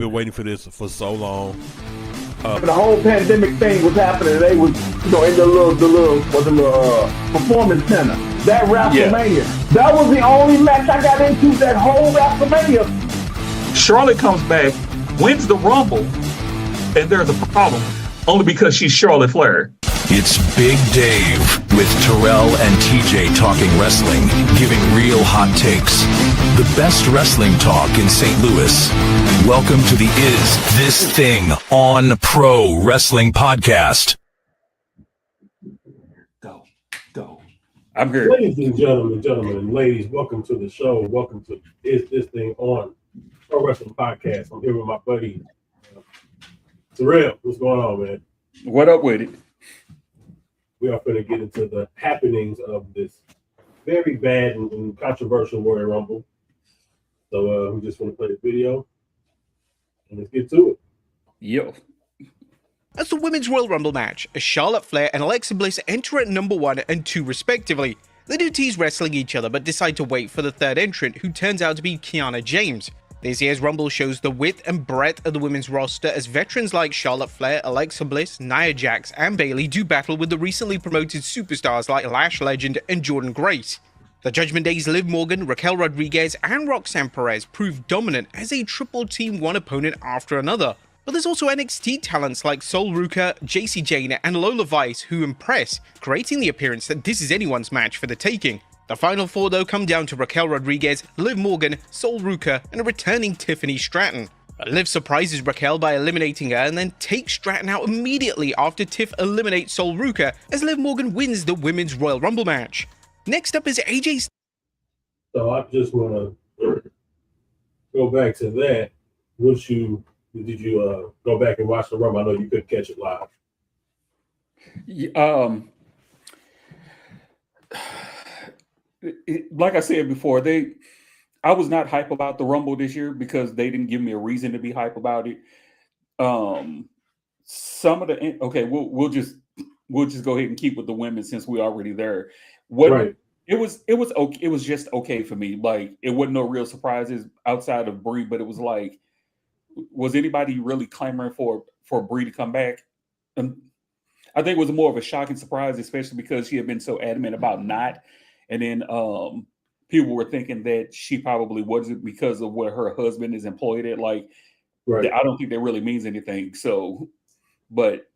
Been waiting for this for so long. The whole pandemic thing was happening. They was, in the performance center. That WrestleMania. Yeah. That was the only match I got into that whole WrestleMania. Charlotte comes back, wins the Rumble, and there's a problem. Only because she's Charlotte Flair. It's Big Dave with Terrell and TJ talking wrestling, giving real hot takes. The best wrestling talk in St. Louis. Welcome to the Is This Thing on Pro Wrestling Podcast. Go. I'm here. Ladies and gentlemen, ladies, welcome to the show. Welcome to Is This Thing on Pro Wrestling Podcast. I'm here with my buddy, Terrell. What's going on, man? What up with it? We are going to get into the happenings of this very bad and controversial Royal Rumble. So we just want to play the video and let's get to it. Yo. As the Women's Royal Rumble match, as Charlotte Flair and Alexa Bliss enter at number 1 and 2 respectively. They do tease wrestling each other but decide to wait for the third entrant, who turns out to be Kiana James. This year's Rumble shows the width and breadth of the women's roster as veterans like Charlotte Flair, Alexa Bliss, Nia Jax, and Bayley do battle with the recently promoted superstars like Lash Legend and Jordynne Grace. The Judgment Day's Liv Morgan, Raquel Rodriguez, and Roxanne Perez prove dominant as a triple team one opponent after another. But there's also NXT talents like Sol Ruka, Jacy Jayne, and Lola Vice who impress, creating the appearance that this is anyone's match for the taking. The final four though come down to Raquel Rodriguez, Liv Morgan, Sol Ruka, and a returning Tiffany Stratton. Liv surprises Raquel by eliminating her and then takes Stratton out immediately after Tiff eliminates Sol Ruka as Liv Morgan wins the Women's Royal Rumble match. Next up is AJ. So I just want to go back to that. Did you go back and watch the Rumble? I know you couldn't catch it live. Like I said before, I was not hype about the Rumble this year because they didn't give me a reason to be hype about it. Some of the we'll just go ahead and keep with the women since we're already there. Right. It was okay. It was just okay for me. Like, it wasn't no real surprises outside of Brie, but it was like, was anybody really clamoring for Brie to come back? And I think it was more of a shocking surprise, especially because she had been so adamant about not. And then people were thinking that she probably wasn't because of where her husband is employed at. Like, right. I don't think that really means anything. So, but.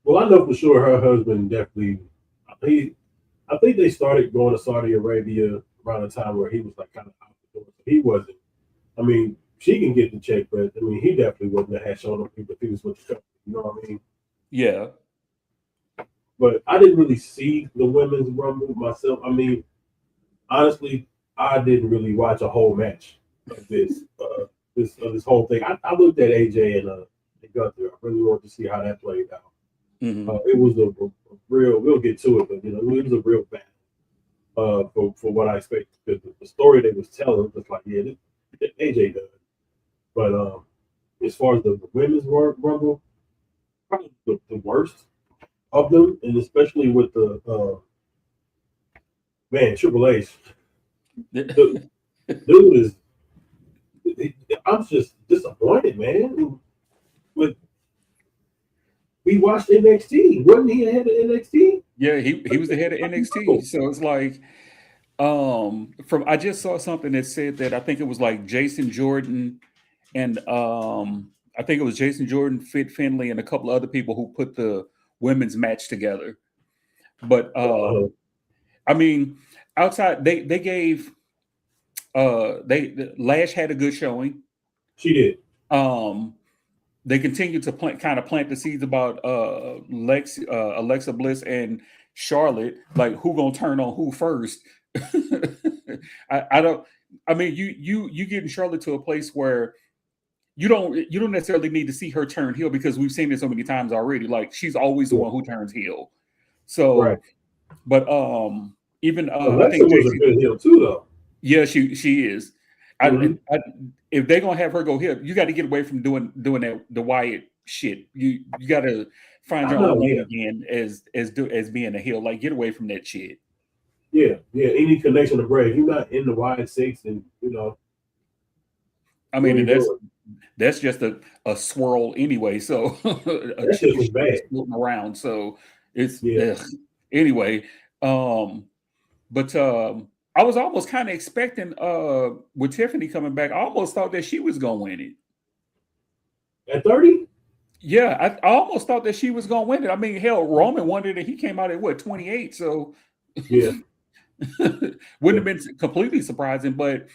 Well, I know for sure her husband definitely, I think they started going to Saudi Arabia around the time where he was like kind of out the door. So he wasn't, I mean, she can get the check, but I mean, he definitely wouldn't have shown up if he was with the company. You know what I mean? Yeah. But I didn't really see the Women's Rumble myself. I mean, honestly, I didn't really watch a whole match of this whole thing. I looked at AJ and Gunther. I really wanted to see how that played out. Mm-hmm. It was a real. We'll get to it, but it was a real battle for what I expected. Because the story they was telling was like, yeah, this AJ does. But as far as the Women's Rumble, probably the worst of them, and especially with the Triple H. Dude is. I'm just disappointed, man. We watched NXT. Wasn't he ahead of NXT? Yeah, he was the head of NXT. So it's like, I just saw something that said that I think it was like Jason Jordan and I think it was Jason Jordan, Fit Finlay, and a couple of other people who put the women's match together. But I mean, outside they gave Lash had a good showing. She did. They continue to plant the seeds about Alexa Bliss and Charlotte, like who gonna turn on who first. I mean, you getting Charlotte to a place where you don't necessarily need to see her turn heel because we've seen it so many times already. Like, she's always the one who turns heel. So, right. But even Alexa I think was a good heel too, though. Yeah, she is. Mm-hmm. If they're gonna have her go heel, you got to get away from doing that the Wyatt shit. You got to find your own lane again as being a heel. Like, get away from that shit. Yeah. Any connection to Bray. If you're not in the Wyatt Six, and I mean, and that's just a swirl anyway. So that shit was bad floating around. So it's Yeah. anyway. But I was almost kind of expecting with Tiffany coming back. I almost thought that she was gonna win it. At 30? Yeah, I almost thought that she was gonna win it. I mean, hell, Roman won it and he came out at what, 28. So Yeah. wouldn't have been completely surprising, but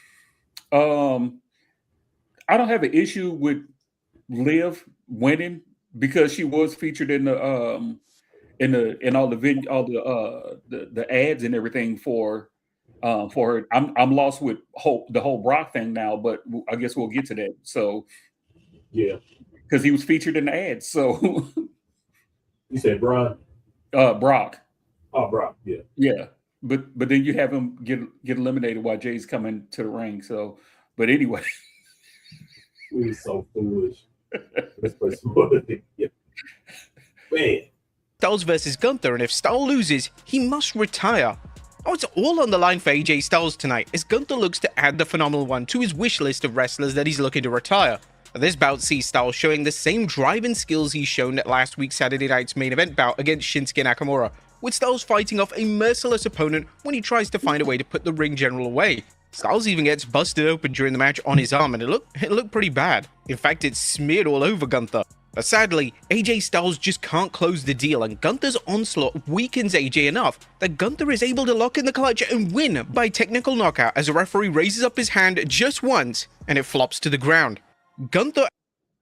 I don't have an issue with Liv winning because she was featured in the in all the ads and everything for her. I'm lost with the whole Brock thing now, but I guess we'll get to that. So yeah, because he was featured in the ads. So you said Braun? Brock. Oh, Brock. Yeah. Yeah. But then you have him get eliminated while Jay's coming to the ring. So, but anyway. He's so foolish. Man. Styles versus Gunther, and if Styles loses, he must retire. Oh, it's all on the line for AJ Styles tonight, as Gunther looks to add the Phenomenal One to his wish list of wrestlers that he's looking to retire. This bout sees Styles showing the same drive and skills he's shown at last week's Saturday night's main event bout against Shinsuke Nakamura, with Styles fighting off a merciless opponent when he tries to find a way to put the ring general away. Styles even gets busted open during the match on his arm, and it looked pretty bad. In fact, it's smeared all over Gunther. But sadly, AJ Styles just can't close the deal, and Gunther's onslaught weakens AJ enough that Gunther is able to lock in the clutch and win by technical knockout as a referee raises up his hand just once and it flops to the ground. Gunther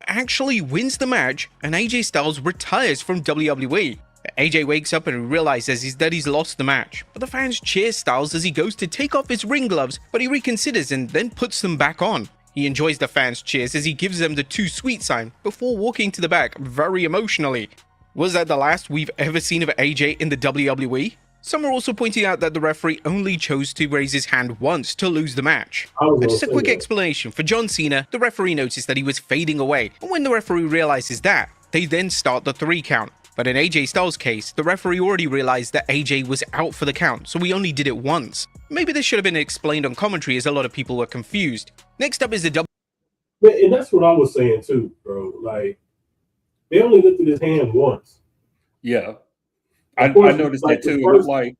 actually wins the match and AJ Styles retires from WWE. AJ wakes up and realizes that he's lost the match, but the fans cheer Styles as he goes to take off his ring gloves, but he reconsiders and then puts them back on. He enjoys the fans' cheers as he gives them the too sweet sign before walking to the back very emotionally. Was that the last we've ever seen of AJ in the WWE? Some are also pointing out that the referee only chose to raise his hand once to lose the match. Just a quick explanation. For John Cena, the referee noticed that he was fading away, and when the referee realizes that, they then start the 3 count. But in AJ Styles' case, the referee already realized that AJ was out for the count, so he only did it once. Maybe this should have been explained on commentary as a lot of people were confused. Next up is the And that's what I was saying too, bro. Like, they only lifted his hand once. Yeah. I noticed that too. It was like,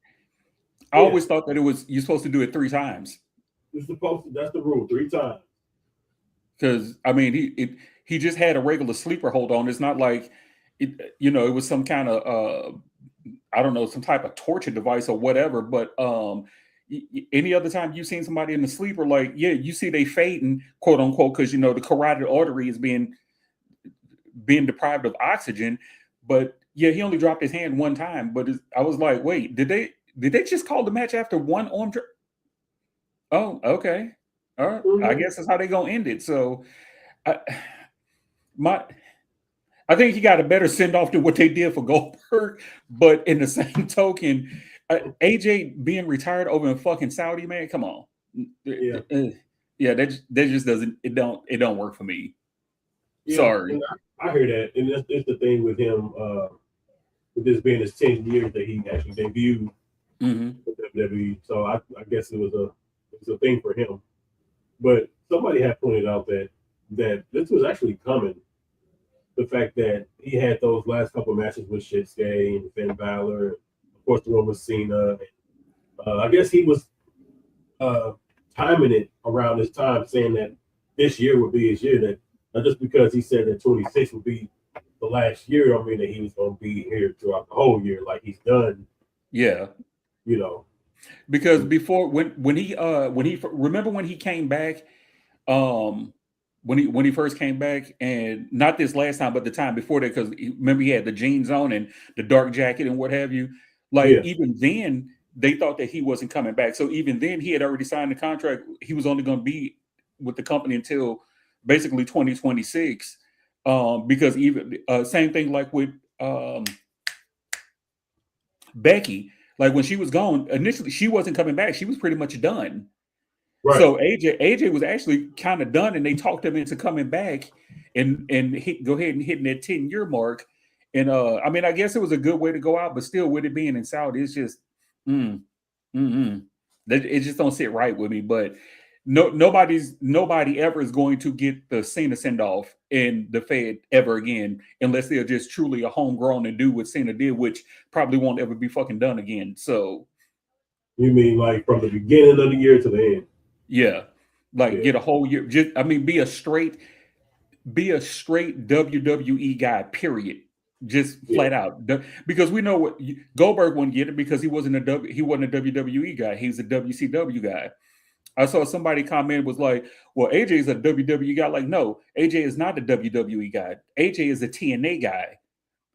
I always thought that you're supposed to do it 3 times. You're supposed to, that's the rule, 3 times. Because, I mean, he just had a regular sleeper hold on. It's not like, it was some kind of, I don't know, some type of torture device or whatever. But any other time you've seen somebody in the sleeper, like, yeah, you see they fading, quote unquote, because, the carotid artery is being deprived of oxygen. But yeah, he only dropped his hand 1 time. But I was like, wait, did they just call the match after 1 arm drop? Oh, okay. All right. Mm-hmm. I guess that's how they're going to end it. So I think he got a better send-off than what they did for Goldberg. But in the same token, AJ being retired over in fucking Saudi, man, come on. Yeah, that just doesn't, it don't work for me. Yeah, sorry. I hear that. And that's the thing with him, with this being his 10 years that he actually debuted with WWE. So I guess it was a thing for him. But somebody had pointed out that this was actually coming. The fact that he had those last couple of matches with Shinsuke and Finn Balor, and of course the one with Cena. I guess he was timing it around this time, saying that this year would be his year. That not just because he said that 26 would be the last year, don't mean that he was going to be here throughout the whole year, like he's done. Yeah, because before when he remember when he came back. When he first came back, and not this last time, but the time before that, because remember he had the jeans on and the dark jacket and what have you. Like even then, they thought that he wasn't coming back. So even then, he had already signed the contract. He was only going to be with the company until basically 2026. Because even same thing like with Becky. Like when she was gone initially, she wasn't coming back. She was pretty much done. Right. So AJ was actually kind of done, and they talked him into coming back and go ahead and hitting that 10-year mark. And I mean, I guess it was a good way to go out, but still, with it being in Saudi, it's just it just don't sit right with me. But nobody ever is going to get the Cena send off in the Fed ever again, unless they're just truly a homegrown and do what Cena did, which probably won't ever be fucking done again. So, you mean like from the beginning of the year to the end? Yeah, like get a whole year. Just be a straight WWE guy. Period. Just flat out, because we know what Goldberg wouldn't get it because he wasn't a WWE guy. He was a WCW guy. I saw somebody comment was like, "Well, AJ is a WWE guy." Like, no, AJ is not a WWE guy. AJ is a TNA guy.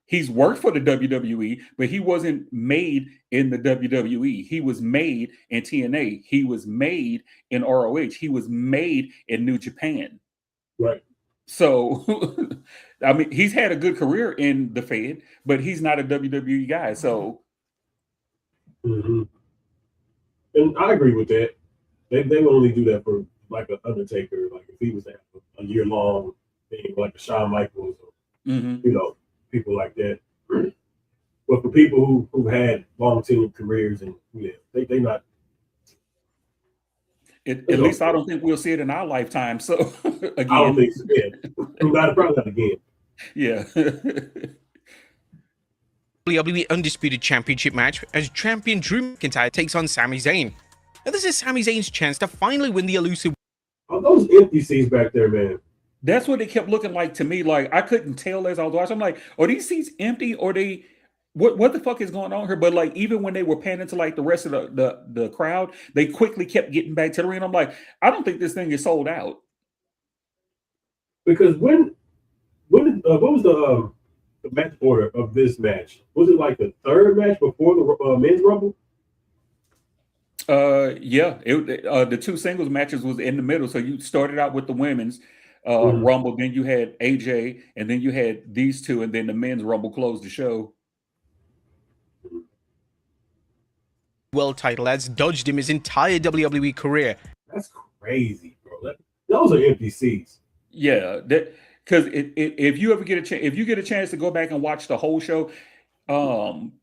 He's worked for the WWE, but he wasn't made in the WWE. He was made in TNA. He was made in ROH. He was made in New Japan. Right. So, I mean, he's had a good career in the Fed, but he's not a WWE guy. So, and I agree with that. They would only do that for like an Undertaker, like if he was to have a year-long thing, like a Shawn Michaels, or, you know, people like that. But for people who had long tenured careers, and they not. At least I don't think we'll see it in our lifetime. So again, I don't think so. Yeah, probably not again. Yeah. WWE Undisputed Championship match as champion Drew McIntyre takes on Sami Zayn. Now this is Sami Zayn's chance to finally win the elusive. Oh, those empty seats back there, man. That's what it kept looking like to me. Like I couldn't tell as I was watching. I'm like, are these seats empty or they? What the fuck is going on here? But like even when they were panning to like the rest of the crowd, they quickly kept getting back to the ring. I'm like, I don't think this thing is sold out. Because what was the match order of this match? Was it like the third match before the men's rumble? Yeah. The two singles matches was in the middle. So you started out with the women's rumble, then you had AJ, and then you had these two, and then the men's rumble closed the show. World title has dodged him his entire WWE career. That's crazy, bro. Those are empty seats. Yeah, because if you ever get a chance, if you get a chance to go back and watch the whole show,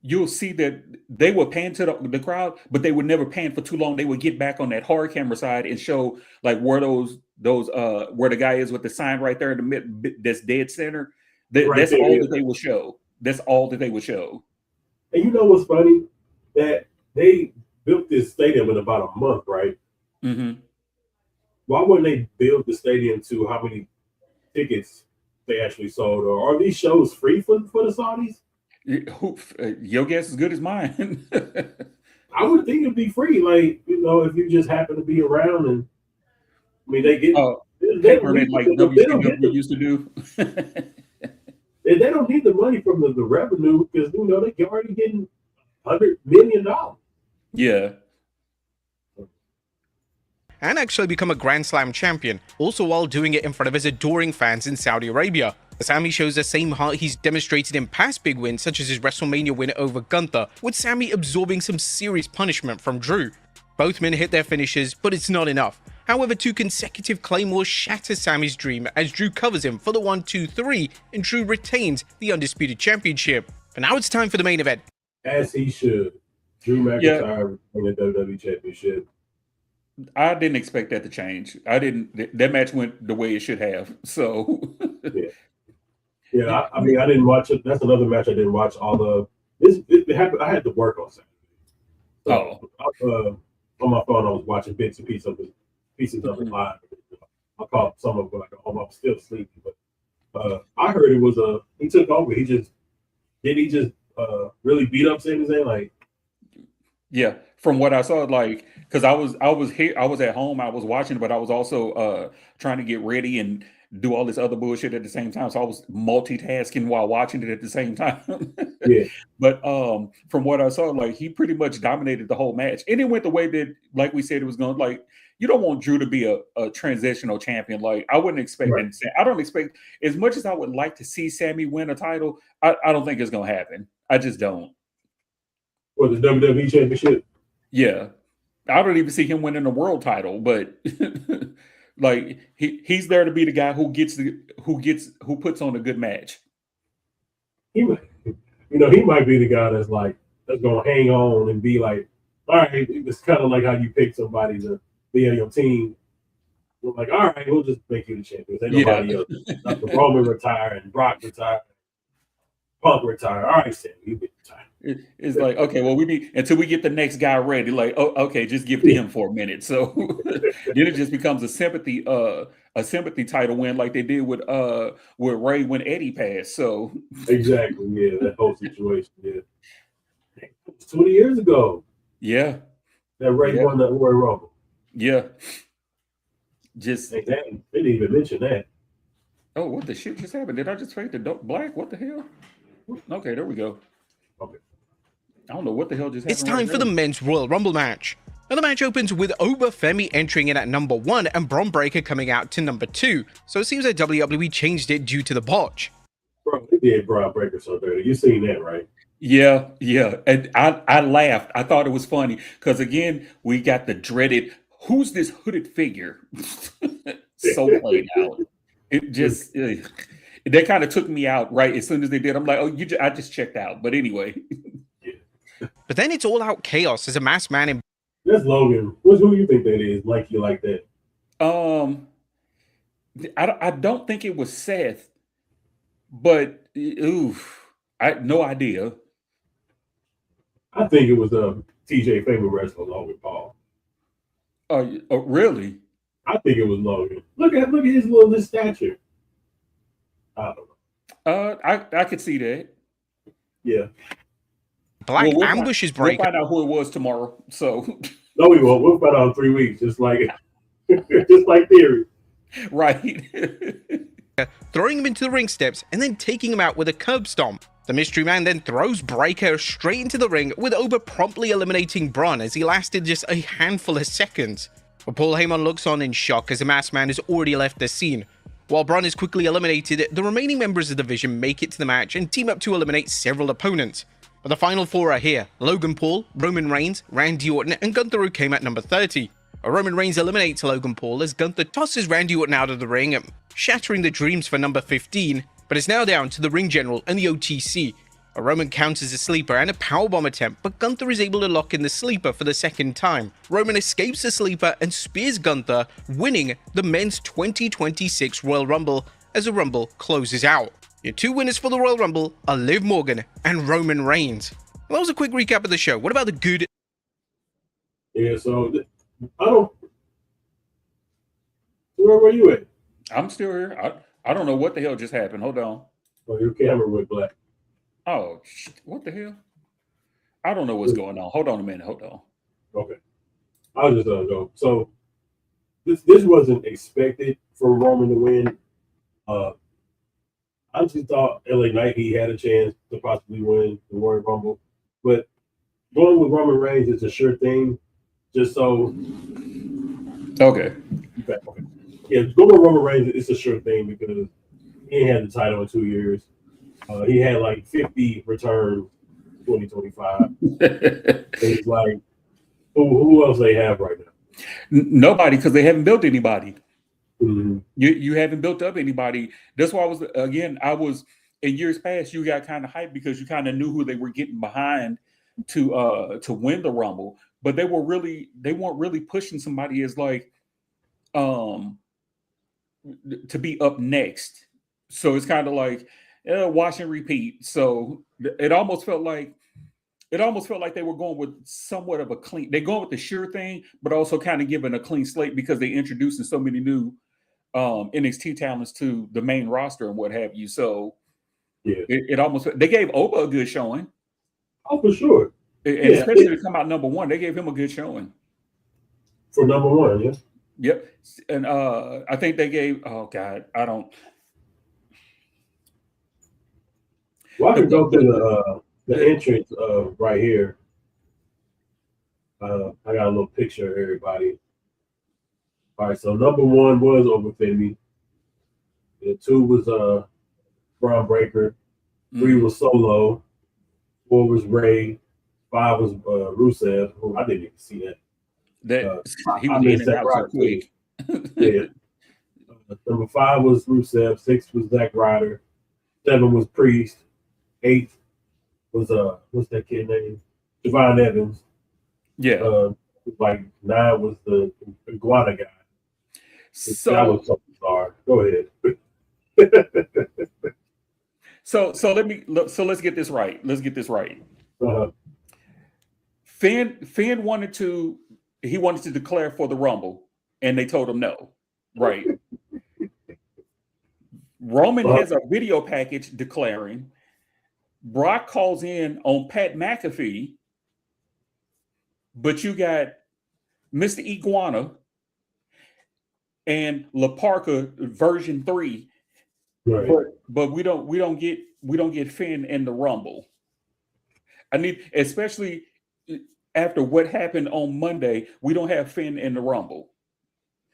you'll see that they were paying to the crowd, but they were never paying for too long. They would get back on that hard camera side and show like where those where the guy is with the sign right there in the mid that's dead center. That's all that they will show. That's all that they would show. And you know what's funny? That they built this stadium in about a month, right? Mm-hmm. Why wouldn't they build the stadium to how many tickets they actually sold? Or are these shows free for the Saudis? Your guess is good as mine. I would think it'd be free, like, you know, if you just happen to be around. And I mean, they get they like WCW used to do. And they don't need the money from the revenue because, you know, they're already getting $100 million. Yeah. And actually become a Grand Slam champion, also while doing it in front of his adoring fans in Saudi Arabia. Sami shows the same heart he's demonstrated in past big wins, such as his WrestleMania win over Gunther, with Sami absorbing some serious punishment from Drew. Both men hit their finishes, but it's not enough. However, 2 consecutive Claymores shatter Sami's dream as Drew covers him for the 1-2-3, and Drew retains the Undisputed Championship. But now it's time for the main event. As he should. Drew McIntyre winning the WWE Championship. I didn't expect that to change. That match went the way it should have. So I mean, I didn't watch it. That's another match I didn't watch all of. It happened. I had to work on Saturday. So, on my phone, I was watching bits and pieces of it live. I caught some of it like I was still sleeping, but I heard it was he took over. He just really beat up Sami Zayn, like. Yeah, from what I saw, like, because I was here, I was at home, I was watching, but I was also trying to get ready and do all this other bullshit at the same time. So I was multitasking while watching it at the same time. Yeah. But from what I saw, like, he pretty much dominated the whole match, and it went the way that, like we said, it was going. Like, you don't want Drew to be a transitional champion. Like, I wouldn't expect that. I don't expect, as much as I would like to see Sami win a title, I don't think it's going to happen. I just don't. Or the WWE Championship. Yeah, I don't even see him winning a world title, but like he's there to be the guy who puts on a good match. He might be the guy that's gonna hang on and be like, all right, it's kind of like how you pick somebody to be on your team we're like, all right, we'll just make you the champion. Ain't nobody else. After Roman retired and Brock retired, Punk retired. All right, Sammy, you get retired. It's like, okay, well, we need until we get the next guy ready. Like, oh, okay, just give him for a minute. So then it just becomes a sympathy title win, like they did with Ray when Eddie passed. So exactly, yeah, that whole situation, yeah. It was 20 years ago. Yeah, that Ray won that Royal Rumble. Yeah, just they didn't even mention that. Oh, what the shit just happened? Did I just fade to black? What the hell? Okay, there we go. Okay. I don't know what the hell just happened. It's time for the men's Royal Rumble match. Now the match opens with Obafemi entering in at number 1 and Bron Breakker coming out to number 2. So it seems that WWE changed it due to the botch. Bro, they did Bron Breakker so dirty. You seen that, right? Yeah. And I laughed. I thought it was funny because again, we got the dreaded, who's this hooded figure? So played out. It just that kind of took me out right as soon as they did. I'm like, oh, I just checked out. But anyway. But then it's all out chaos as a masked man in. That's Logan. Who you think that is? Like you like that? I don't think it was Seth, but I no idea. I think it was TJ favorite wrestler Logan Paul. Really? I think it was Logan. Look at his stature. I don't know. I could see that. Yeah. Black Ambush is breaking. We'll find out who it was tomorrow. So no, we won't. We'll find out in 3 weeks, just like Theory. Right. Throwing him into the ring steps and then taking him out with a curb stomp. The mystery man then throws Breakker straight into the ring, with Oba promptly eliminating Bron as he lasted just a handful of seconds. But Paul Heyman looks on in shock as the masked man has already left the scene. While Bron is quickly eliminated, the remaining members of the Division make it to the match and team up to eliminate several opponents. But the final 4 are here: Logan Paul, Roman Reigns, Randy Orton, and Gunther, who came at number 30. Roman Reigns eliminates Logan Paul as Gunther tosses Randy Orton out of the ring, shattering the dreams for number 15. But it's now down to the Ring General and the OTC. Roman counters a sleeper and a powerbomb attempt, but Gunther is able to lock in the sleeper for the second time. Roman escapes the sleeper and spears Gunther, winning the men's 2026 Royal Rumble as the Rumble closes out. Your 2 winners for the Royal Rumble are Liv Morgan and Roman Reigns. Well, that was a quick recap of the show. What about the good? Yeah, so I don't. Where were you at? I'm still here. I don't know what the hell just happened. Hold on. Oh, your camera went black. Oh, what the hell? I don't know what's going on. Hold on a minute. Hold on. Okay. I was just gonna go. So this wasn't expected for Roman to win. I just thought LA Knight he had a chance to possibly win the Royal Rumble, but going with Roman Reigns is a sure thing. Just so. Okay. Yeah, going with Roman Reigns is a sure thing because he ain't had the title in 2 years. He had like 50 returns 2025. It's like, who else they have right now? Nobody, because they haven't built anybody. Mm-hmm. You haven't built up anybody. That's why I was in years past. You got kind of hyped because you kind of knew who they were getting behind to win the Rumble, but they weren't really pushing somebody as like to be up next. So it's kind of like wash and repeat. So it almost felt like they were going with somewhat of a clean. They're going with the sure thing, but also kind of giving a clean slate because they introducing so many new NXT talents to the main roster and what have you. So yeah, it almost, they gave Oba a good showing. Oh, for sure. And especially to come out number 1, they gave him a good showing. For number 1, yeah. Yep. And I think they gave, oh God, I don't. Well, I can go to the entrance right here. I got a little picture of everybody. All right, so number 1 was Obafemi. 2 was Bron Breakker. 3 was Solo. 4 was Ray. 5 was Rusev. Oh, I didn't even see that. He was in and out so quick. Yeah. Number 5 was Rusev. 6 was Zack Ryder. 7 was Priest. 8 was what's that kid name? Devon Evans. Yeah. Like 9 was the Iguana guy. That was so bizarre. Go ahead. So let's get this right. Let's get this right. Uh-huh. Finn wanted to declare for the Rumble, and they told him no. Right. Roman has a video package declaring. Brock calls in on Pat McAfee, but you got Mr. Iguana and La Parka version 3. Right. But we don't get Finn in the Rumble. I need, especially after what happened on Monday, we don't have Finn in the Rumble.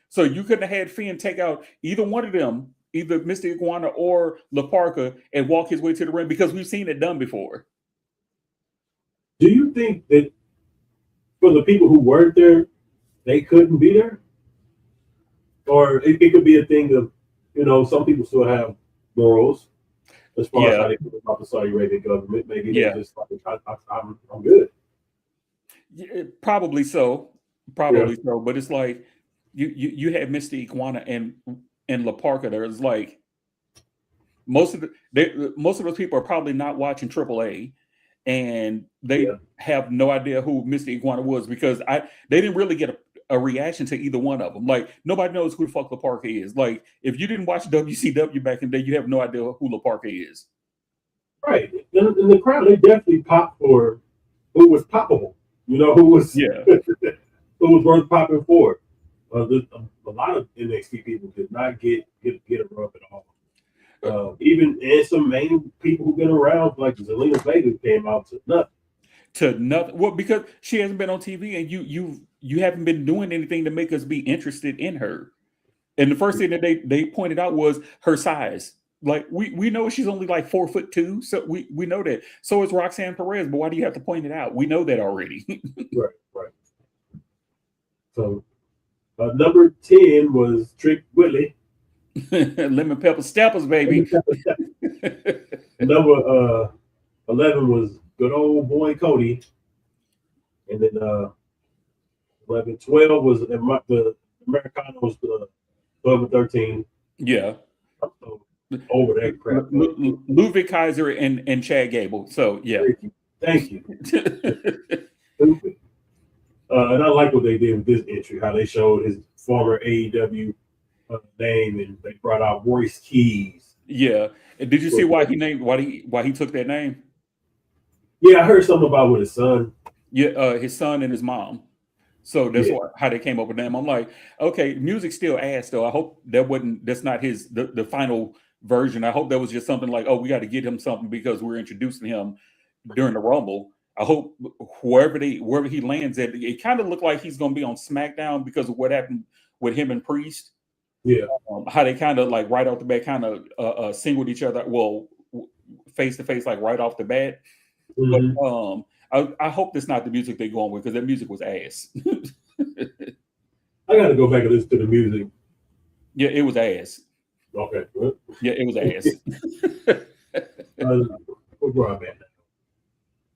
So you couldn't have had Finn take out either one of them, either Mr. Iguana or La Parka, and walk his way to the ring, because we've seen it done before. Do you think that for the people who weren't there, they couldn't be there? Or it could be a thing of, some people still have morals as far as how they feel about the Saudi Arabian government. Maybe they're just like, I'm good. Yeah, probably so. So. But it's like you had Mr. Iguana and La Parka. There's like most of those people are probably not watching AAA, and they have no idea who Mr. Iguana was, because they didn't really get a reaction to either one of them. Like, nobody knows who the fuck La Parka is. Like, if you didn't watch WCW back in the day, you have no idea who La Parka is. Right. In the crowd, they definitely popped for who was poppable. Who was who was worth popping for. A lot of NXT people did not get a rub at all. Even some main people who've been around, like Zelina Vega, came out to nothing. Well, because she hasn't been on TV, and you haven't been doing anything to make us be interested in her. And the first thing that they pointed out was her size. Like, we know she's only like 4'2", so we know that. So is Roxanne Perez, but why do you have to point it out? We know that already. Right. So number 10 was Trick Willie. Lemon Pepper Steppers, baby. Number 11 was good old boy Cody. And then 11, 12 was the Americanos, 12 and 13. Yeah. So, over that crap. Ludwig Kaiser and Chad Gable. So, yeah. Thank you. Stupid. And I like what they did with this entry, how they showed his former AEW name, and they brought out Royce Keys. Yeah. And did you see why he took that name? Yeah, I heard something about with his son. Yeah, his son and his mom. So that's how they came up with them. I'm like, okay, music's still ass though. I hope that's not the final version. I hope that was just something like, oh, we got to get him something because we're introducing him during the Rumble. I hope wherever he lands at, it kind of looked like he's going to be on SmackDown because of what happened with him and Priest. Yeah, how they kind of like right off the bat kind of singled each other, well, face to face, like right off the bat. Mm-hmm. But I hope that's not the music they're going with, because that music was ass. I got to go back and listen to the music. Yeah, it was ass. Okay. Yeah, it was ass. Where I'm at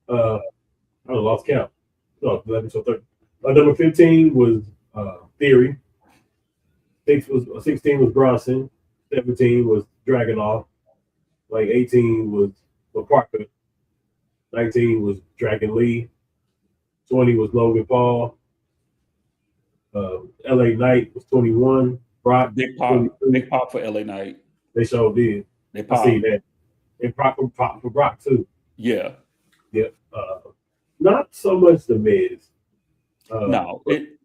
now? I lost count. No, 11, so 30. Number 15 was Theory. 16 was Bronson. 17 was Dragunov. Like 18 was La Parka. 19 was Dragon Lee. 20 was Logan Paul. LA Knight was 21. Brock. Big pop for LA Knight. They sure did. They popped. I see that. And pop for Brock too. Yeah. Yep. Not so much the Miz. No, it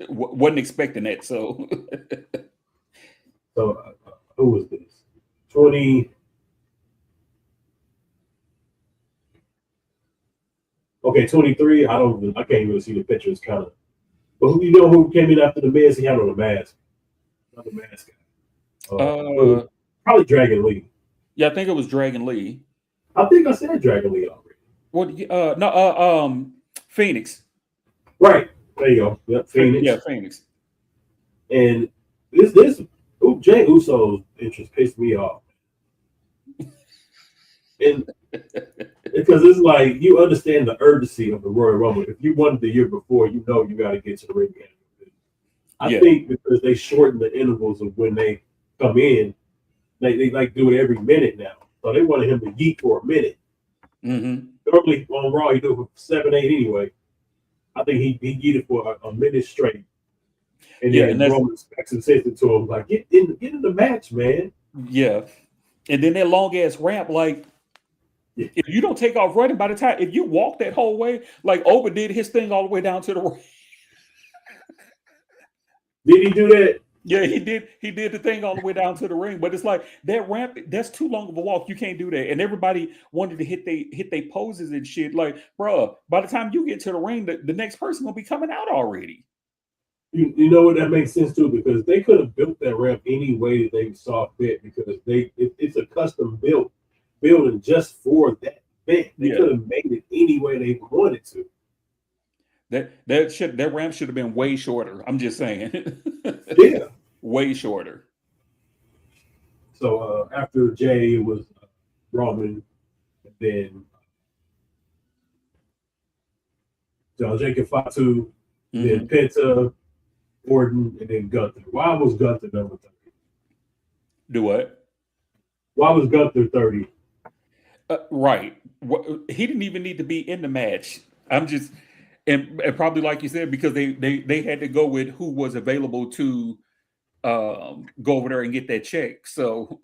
wasn't expecting that. So, who was this? 20. Okay, 23. I can't even see the pictures. Kind of. But who came in after the Miz? He had on a mask. Not the mask guy. Probably Dragon Lee. Yeah, I think it was Dragon Lee. I think I said Dragon Lee already. Well, Phoenix. Right. There you go. Yep, Phoenix. Yeah, Phoenix. And this Jay Uso's interest pissed me off. And because it's like, you understand the urgency of the Royal Rumble. If you won it the year before, you know you got to get to the ring. I think because they shorten the intervals of when they come in, they like do it every minute now. So they wanted him to yeet for a minute. Mm-hmm. Normally on Raw, he do it for 7, 8 anyway. I think he yeeted for a minute straight. And then Roman specs and says it to him, like, get in the match, man. Yeah. And then that long ass ramp, like, if you don't take off running by the time, if you walk that whole way, like Oba did his thing all the way down to the ring. Did he do that? Yeah, he did. He did the thing all the way down to the ring, but it's like that ramp. That's too long of a walk. You can't do that. And everybody wanted to hit they poses and shit. Like, bro, by the time you get to the ring, the next person will be coming out already. You know what, that makes sense too, because they could have built that ramp any way that they saw fit, because it's a custom building just for that event. They could have made it any way they wanted to. That ramp should have been way shorter. I'm just saying. Yeah. Way shorter. So after Jay, it was Roman, and then Jacob Fatu, then Penta, Orton, and then Gunther. Why was Gunther number 30? Do what? Why was Gunther 30? Right. He didn't even need to be in the match. I'm just, and probably like you said, because they had to go with who was available to go over there and get that check. So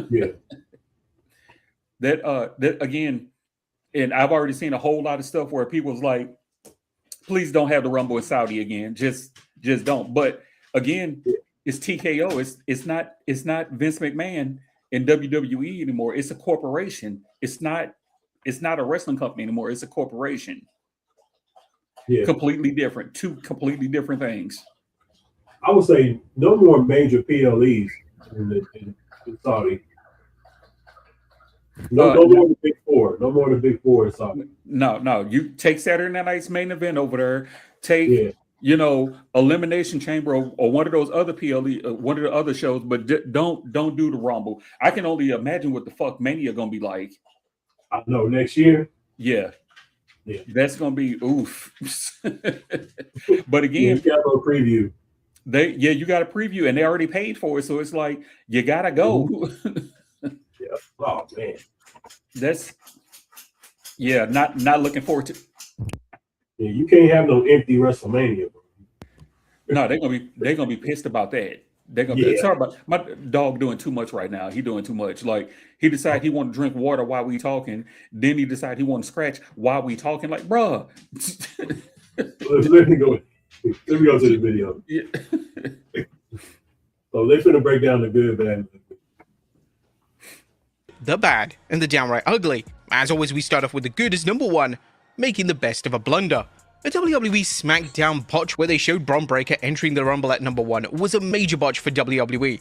yeah, that again, and I've already seen a whole lot of stuff where people's like, please don't have the Rumble in Saudi again. Just don't. But again, it's TKO. It's not Vince McMahon in WWE anymore. It's a corporation. It's not a wrestling company anymore. It's a corporation. Yeah. Completely different. Two completely different things. I would say no more major PLEs in Saudi. No more the big four. No more the big four in Saudi. No. You take Saturday Night's main event over there. Take Elimination Chamber or one of those other PLE, one of the other shows, but don't do the Rumble. I can only imagine what the fuck Mania gonna be like. I know next year. Yeah. That's gonna be oof. But again, you got a preview. You got a preview, and they already paid for it, so it's like you gotta go. Yeah. Oh man. That's not looking forward to. Yeah, you can't have no empty WrestleMania, bro. No, they're gonna be pissed about that. They're gonna be sorry about my dog doing too much right now. He doing too much. Like he decided he want to drink water while we talking. Then he decided he want to scratch while we talking. Like, bruh. Let me go to the video. Yeah. So they're gonna break down the good, bad, the bad, and the downright ugly. As always, we start off with the good as number one, making the best of a blunder. A WWE SmackDown botch where they showed Bron Breakker entering the Rumble at number one was a major botch for WWE.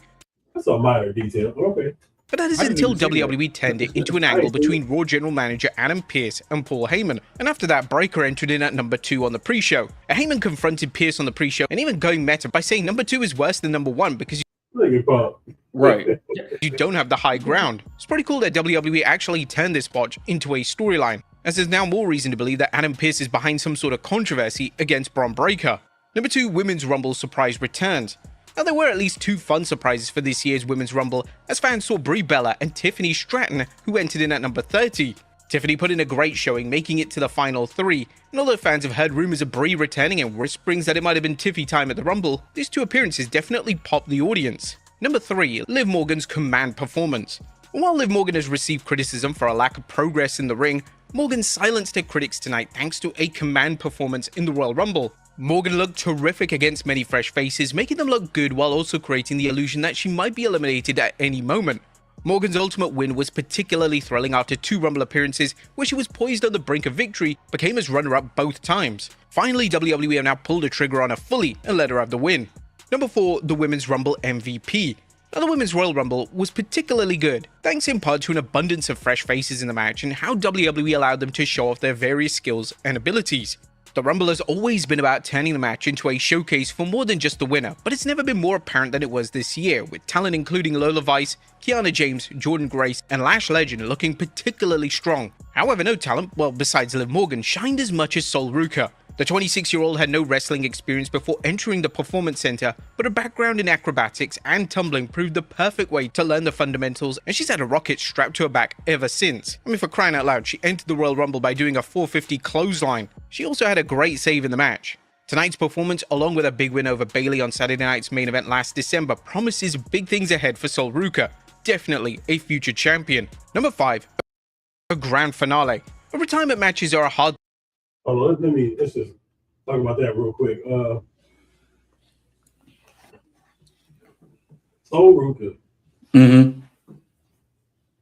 That's a minor detail. Okay. But that is until WWE turned it into an angle between Raw General Manager Adam Pearce and Paul Heyman. And after that, Breakker entered in at number 2 on the pre-show. Heyman confronted Pearce on the pre-show and even going meta by saying number 2 is worse than number 1 because right. you don't have the high ground. It's pretty cool that WWE actually turned this botch into a storyline, as there's now more reason to believe that Adam Pearce is behind some sort of controversy against Bron Breakker. Number 2, Women's Rumble surprise returns. Now, there were at least 2 fun surprises for this year's Women's Rumble, as fans saw Brie Bella and Tiffany Stratton, who entered in at number 30. Tiffany put in a great showing, making it to the final 3, and although fans have heard rumors of Brie returning and whisperings that it might have been Tiffy time at the Rumble, these 2 appearances definitely popped the audience. Number 3, Liv Morgan's command performance. While Liv Morgan has received criticism for a lack of progress in the ring, Morgan silenced her critics tonight thanks to a command performance in the Royal Rumble. Morgan looked terrific against many fresh faces, making them look good while also creating the illusion that she might be eliminated at any moment. Morgan's ultimate win was particularly thrilling after 2 Rumble appearances where she was poised on the brink of victory, but came as runner-up both times. Finally, WWE have now pulled the trigger on her fully and let her have the win. Number 4, the Women's Rumble MVP. Now, the Women's Royal Rumble was particularly good, thanks in part to an abundance of fresh faces in the match and how WWE allowed them to show off their various skills and abilities. The Rumble has always been about turning the match into a showcase for more than just the winner, but it's never been more apparent than it was this year, with talent including Lola Vice, Kiana James, Jordan Grace, and Lash Legend looking particularly strong. However, no talent, well besides Liv Morgan, shined as much as Sol Ruka. The 26-year-old had no wrestling experience before entering the Performance Center, but her background in acrobatics and tumbling proved the perfect way to learn the fundamentals, and she's had a rocket strapped to her back ever since. I mean, for crying out loud, she entered the Royal Rumble by doing a 450 clothesline. She also had a great save in the match. Tonight's performance, along with a big win over Bayley on Saturday night's main event last December, promises big things ahead for Sol Ruca. Definitely a future champion. Number 5, a grand finale. Retirement matches are a hard. Hold on, let's just talk about that real quick. Sol Ruca. Mm-hmm.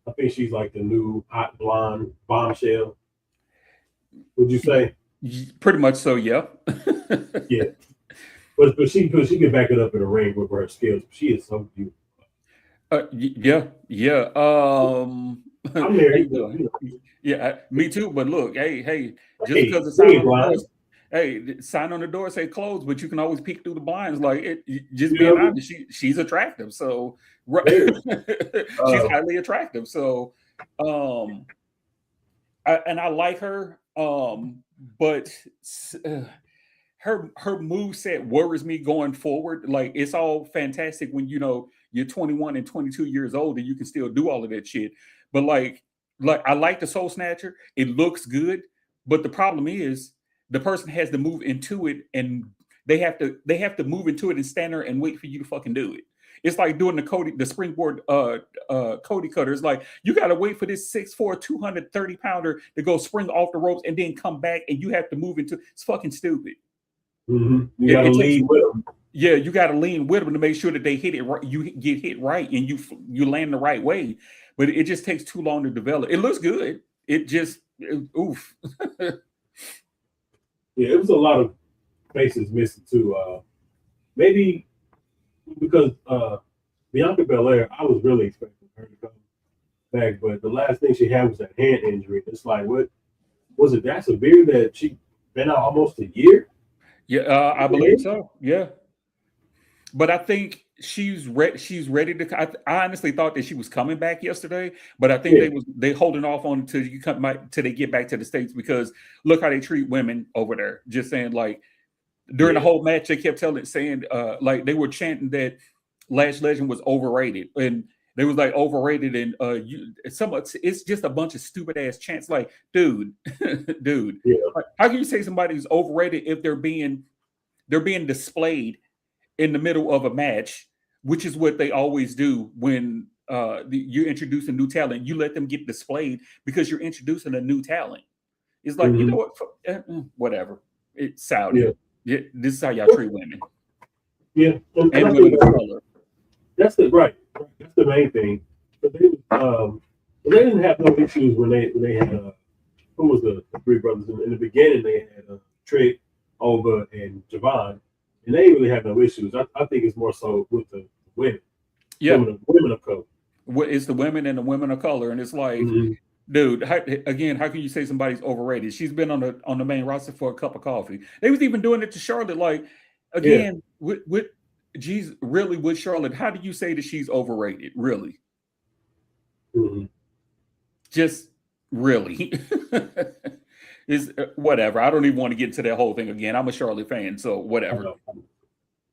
I think she's like the new hot blonde bombshell. Would you say? Pretty much so, yeah. Yeah. But she can back it up in the ring with her skills. She is so beautiful. Yeah. I'm married. Yeah, me too. But look, hey, just Hey, because it's sign on the blind. door, hey, sign on the door say closed, but you can always peek through the blinds. Like it, just being honest, she's attractive. So she's highly attractive. So, I like her. But her moveset worries me going forward. Like it's all fantastic when you're 21 and 22 years old and you can still do all of that shit. But like I like the Soul Snatcher. It looks good, but the problem is the person has to move into it, and they have to move into it and stand there and wait for you to fucking do it. It's like doing the springboard Cody cutter. It's like you got to wait for this 6'4", 230 pounder to go spring off the ropes and then come back, and you have to move into. It's fucking stupid. Mm-hmm. You got to lean with them. Yeah, you got to lean with them to make sure that they hit it right. You get hit right, and you land the right way. But it just takes too long to develop. It looks good. It just oof. Yeah, it was a lot of faces missing too. Maybe because Bianca Belair, I was really expecting her to come back, but the last thing she had was that hand injury. It's like, what was it that severe that she been out almost a year? Yeah, I believe so. Yeah, but I think she's ready to. I honestly thought that she was coming back yesterday, but I think they holding off on till they get back to the States, because look how they treat women over there. Just saying, like during the whole match, they kept saying like they were chanting that Lash Legend was overrated, and they was like overrated, and it's just a bunch of stupid ass chants. Like, dude, Yeah. like, how can you say somebody's overrated if they're being displayed in the middle of a match, which is what they always do when you're introducing new talent. You let them get displayed because you're introducing a new talent. It's like, you know what, whatever. It's Saudi. Yeah, this is how y'all treat women. Yeah, and women of color. That's right. That's the main thing. But they didn't have no issues when they had who was the three brothers in the beginning. They had Trick, Ova, and Javon. And they really have no issues. I think it's more so with the women. Yeah. Women of color. It's the women and the women of color. And it's like, dude, how can you say somebody's overrated? She's been on the main roster for a cup of coffee. They was even doing it to Charlotte. Like, again, with Charlotte, how do you say that she's overrated? Really? Mm-hmm. Just really. Is whatever. I don't even want to get into that whole thing again. I'm a Charlotte fan, so whatever.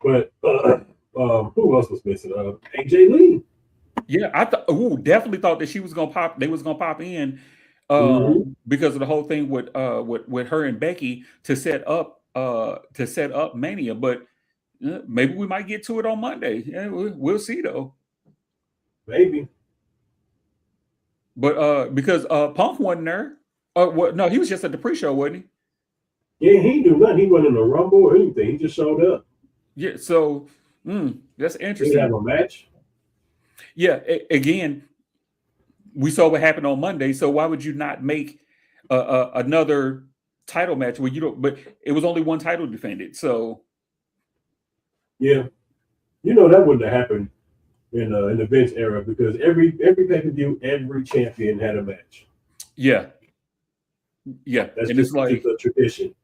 But who else was missing? AJ Lee. Yeah, I definitely thought that she was gonna pop. They was gonna pop in because of the whole thing with her and Becky to set up Mania. But maybe we might get to it on Monday. Yeah, we'll see though. Maybe. But because Punk wasn't there. No, he was just at the pre-show, wasn't he? Yeah, he didn't do nothing. He wasn't in the Rumble or anything. He just showed up. Yeah, so that's interesting. He didn't have a match. Yeah, again, we saw what happened on Monday. So why would you not make another title match where you don't? But it was only one title defended. So yeah, that wouldn't have happened in the Vince era, because every pay-per-view, every champion had a match. Yeah. That's and just it's like a tradition.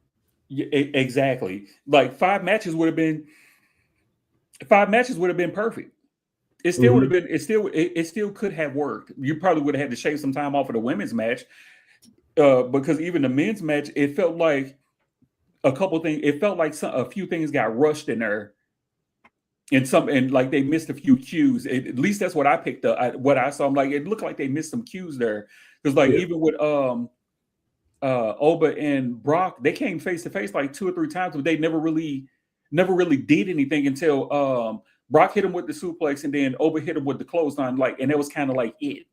Yeah, exactly. Like 5 matches would have been perfect. It still would have been. It still could have worked. You probably would have had to shave some time off of the women's match, because even the men's match, it felt like a couple things. It felt like a few things got rushed in there, and like they missed a few cues. At least that's what I picked up. What I saw, I'm like, it looked like they missed some cues there, because like even with Oba and Brock, they came face to face like 2 or 3 times, but they never really did anything until Brock hit him with the suplex, and then Oba hit him with the clothesline, like, and that was kind of like it.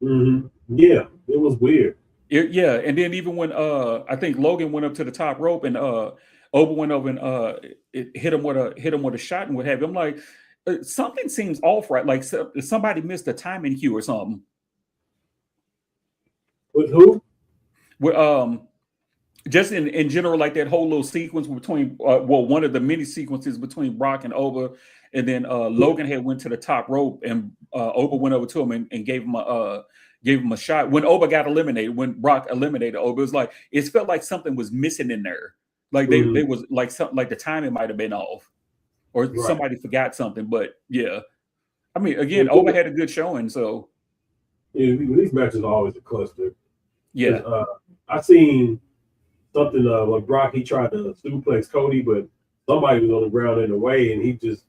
Mm-hmm. Yeah, it was weird. Yeah, and then even when I think Logan went up to the top rope, and Oba went over and hit him with a shot and what have you. I'm like, something seems off, right? Like somebody missed a timing cue or something. With who? With just in general, like that whole little sequence between one of the many sequences between Brock and Oba, and then Logan had went to the top rope, and Oba went over to him and gave him a shot. When Oba got eliminated, when Brock eliminated Oba, it was like it felt like something was missing in there. Like they was like something, like the timing might have been off, or somebody forgot something. But yeah, I mean, again, Oba had a good showing, so yeah, these matches are always a cluster. Yeah, I seen something like Brock, he tried to suplex Cody, but somebody was on the ground in the way, and he just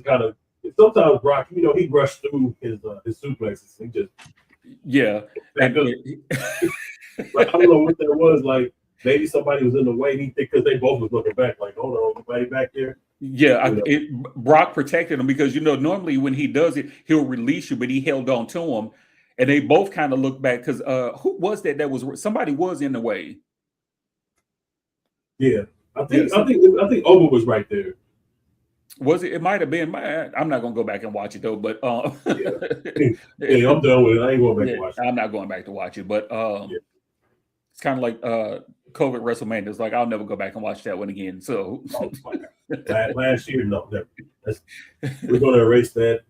kind of. Sometimes Brock, he rushed through his suplexes. He just like, I don't know what that was. Like maybe somebody was in the way. Because they both was looking back, like, hold on, anybody back there? Yeah, Brock protected him because normally when he does it, he'll release you, but he held on to him, and they both kind of looked back because who was that? That was somebody was in the way. Yeah, I think Oba was right there. Was it? It might have been. I'm not gonna go back and watch it though. But yeah, I'm done with it. I ain't going back to watch it. I'm not going back to watch it. But it's kind of like COVID WrestleMania. It's like I'll never go back and watch that one again. So last year, no, never. We're gonna erase that.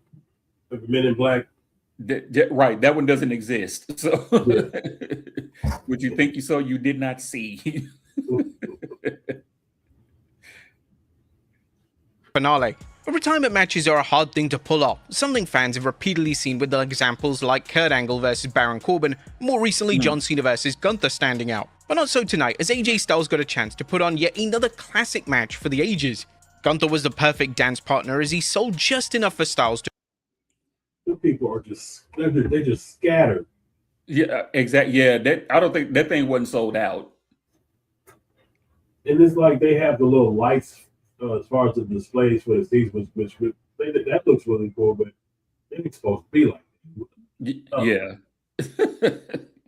Men in Black. Right, that one doesn't exist. So, what you think you saw, you did not see. Finale. But retirement matches are a hard thing to pull off, something fans have repeatedly seen with examples like Kurt Angle versus Baron Corbin, more recently John Cena versus Gunther standing out. But not so tonight, as AJ Styles got a chance to put on yet another classic match for the ages. Gunther was the perfect dance partner as he sold just enough for Styles to... The people are they're just scattered. Yeah, exactly. Yeah, I don't think that thing wasn't sold out. And it's like they have the little lights as far as the displays for the season, which that looks really cool, but it ain't supposed to be like that. Yeah.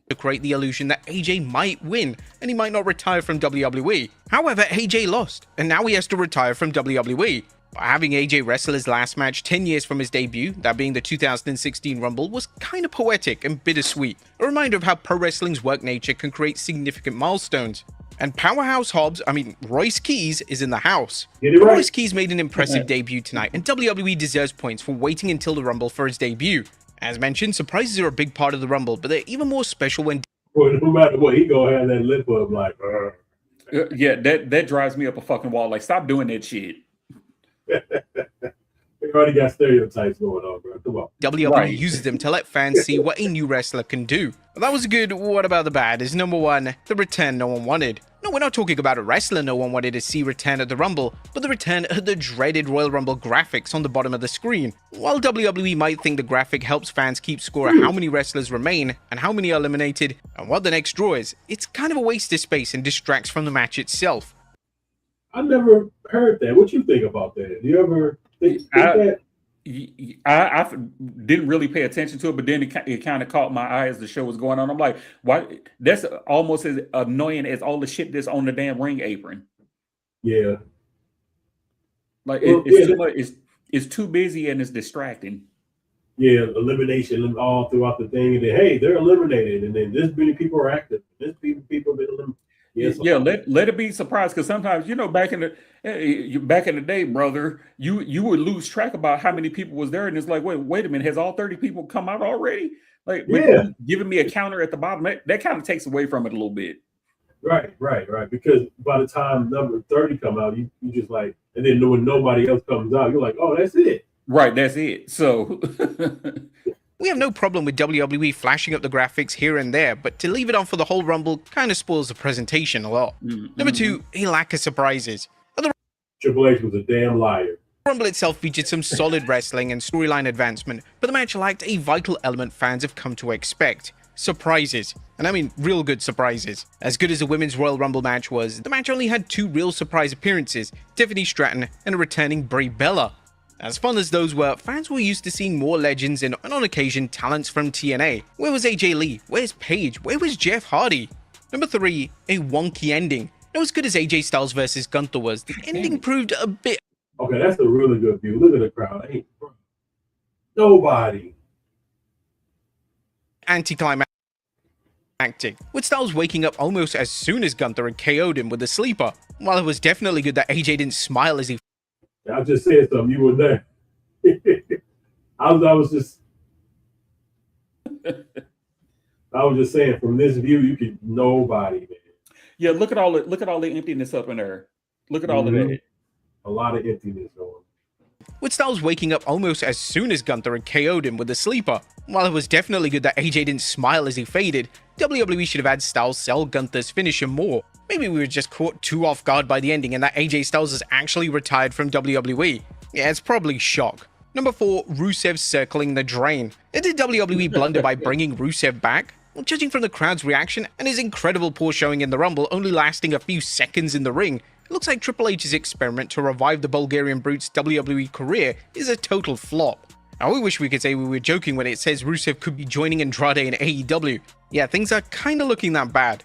To create the illusion that AJ might win, and he might not retire from WWE. However, AJ lost, and now he has to retire from WWE. Having AJ wrestle his last match 10 years from his debut, that being the 2016 Rumble, was kind of poetic and bittersweet. A reminder of how pro wrestling's work nature can create significant milestones. And Powerhouse Royce Keys is in the house. Royce Keys made an impressive debut tonight, and WWE deserves points for waiting until the Rumble for his debut. As mentioned, surprises are a big part of the Rumble, but they're even more special when... Well, no matter what, he gonna have that lip up like... Yeah, that drives me up a fucking wall. Like, stop doing that shit. We already got stereotypes going on, bro. Come on. WWE uses them to let fans see what a new wrestler can do. That was good. What about the bad? Is number one, the return no one wanted. No, we're not talking about a wrestler no one wanted to see return at the Rumble, but the return of the dreaded Royal Rumble graphics on the bottom of the screen. While WWE might think the graphic helps fans keep score of how many wrestlers remain and how many are eliminated and what the next draw is, it's kind of a waste of space and distracts from the match itself. I never heard that. What you think about that? Do you ever think that? I didn't really pay attention to it, but then it kind of caught my eye as the show was going on. I'm like, why? That's almost as annoying as all the shit that's on the damn ring apron. Yeah. Like it's too much. It's too busy and it's distracting. Yeah, elimination all throughout the thing, and then hey, they're eliminated, and then this many people are active. This people have been eliminated. Yeah, let it be surprised, because sometimes back in the day, brother, you would lose track about how many people was there, and it's like, wait a minute, has all 30 people come out already? Like, giving me a counter at the bottom, that kind of takes away from it a little bit. Right. Because by the time number 30 come out, you just like, and then when nobody else comes out, you're like, oh, that's it. Right, that's it. So We have no problem with WWE flashing up the graphics here and there, but to leave it on for the whole Rumble kind of spoils the presentation a lot. Number 2, a lack of surprises. Triple H was a damn liar. Rumble itself featured some solid wrestling and storyline advancement, but the match lacked a vital element fans have come to expect. Surprises. And I mean real good surprises. As good as the Women's Royal Rumble match was, the match only had 2 real surprise appearances, Tiffany Stratton and a returning Brie Bella. As fun as those were, fans were used to seeing more legends and on occasion talents from TNA. Where was AJ Lee? Where's Paige? Where was Jeff Hardy? Number 3, a wonky ending. Not as good as AJ Styles versus Gunther was, the ending proved a bit... Okay, that's a really good view. Look at the crowd. Ain't nobody. Anticlimactic, with Styles waking up almost as soon as Gunther had KO'd him with a sleeper. While it was definitely good that AJ didn't smile as he... I just said something. You were there. I was just saying from this view, you could nobody, man. Yeah, look at all the emptiness up in there. Look at all of that. A lot of emptiness going. With Styles waking up almost as soon as Gunther had KO'd him with a sleeper. While it was definitely good that AJ didn't smile as he faded, WWE should have had Styles sell Gunther's finisher more. Maybe we were just caught too off guard by the ending and that AJ Styles has actually retired from WWE. Yeah, it's probably shock. Number 4, Rusev circling the drain. Did WWE blunder by bringing Rusev back? Well, judging from the crowd's reaction and his incredible poor showing in the Rumble only lasting a few seconds in the ring, it looks like Triple H's experiment to revive the Bulgarian Brute's WWE career is a total flop. Now, we wish we could say we were joking when it says Rusev could be joining Andrade in AEW. Yeah, things are kinda looking that bad.